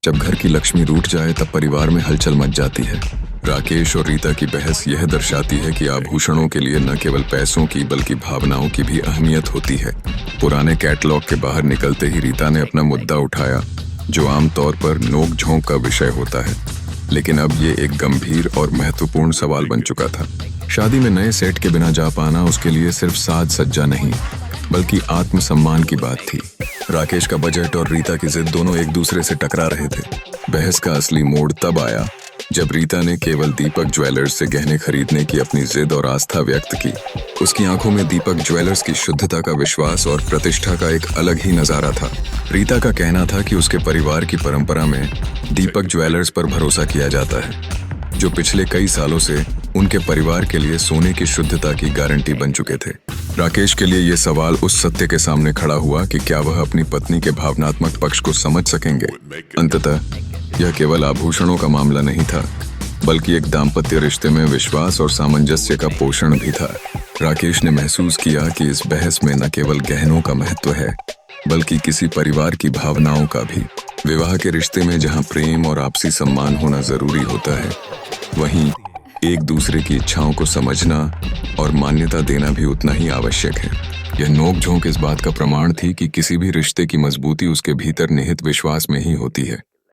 जब घर की लक्ष्मी रूठ जाए तब परिवार में हलचल मच जाती है। राकेश और रीता की बहस यह दर्शाती है कि आभूषणों के लिए न केवल पैसों की बल्कि भावनाओं की भी अहमियत होती है। पुराने कैटलॉग के बाहर निकलते ही रीता ने अपना मुद्दा उठाया, जो आमतौर पर नोक-झोंक का विषय होता है, लेकिन अब ये एक गंभीर और महत्वपूर्ण सवाल बन चुका था। शादी में नए सेट के बिना जा पाना उसके लिए सिर्फ साज सज्जा नहीं, बल्कि आत्मसम्मान की बात थी। राकेश का बजट और रीता की जिद दोनों एक दूसरे से टकरा रहे थे। बहस का असली मोड़ तब आया जब रीता ने केवल दीपक ज्वेलर्स से गहने खरीदने की अपनी जिद और आस्था व्यक्त की। उसकी आंखों में दीपक ज्वेलर्स की शुद्धता का विश्वास और प्रतिष्ठा का एक अलग ही नजारा था। रीता का कहना था कि उसके परिवार की परंपरा में दीपक ज्वेलर्स पर भरोसा किया जाता है, जो पिछले कई सालों से उनके परिवार के लिए सोने की शुद्धता की गारंटी बन चुके थे। राकेश के लिए यह सवाल उस सत्य के सामने खड़ा हुआ कि क्या वह अपनी पत्नी के भावनात्मक पक्ष को समझ सकेंगे। अंततः यह केवल आभूषणों का मामला नहीं था, बल्कि एक दाम्पत्य रिश्ते में विश्वास और सामंजस्य का पोषण भी था। राकेश ने महसूस किया कि इस बहस में न केवल गहनों का महत्व है, बल्कि किसी परिवार की भावनाओं का भी। विवाह के रिश्ते में जहां प्रेम और आपसी सम्मान होना जरूरी होता है, वहीं एक दूसरे की इच्छाओं को समझना और मान्यता देना भी उतना ही आवश्यक है। यह नोक-झोंक इस बात का प्रमाण थी कि किसी भी रिश्ते की मजबूती उसके भीतर निहित विश्वास में ही होती है।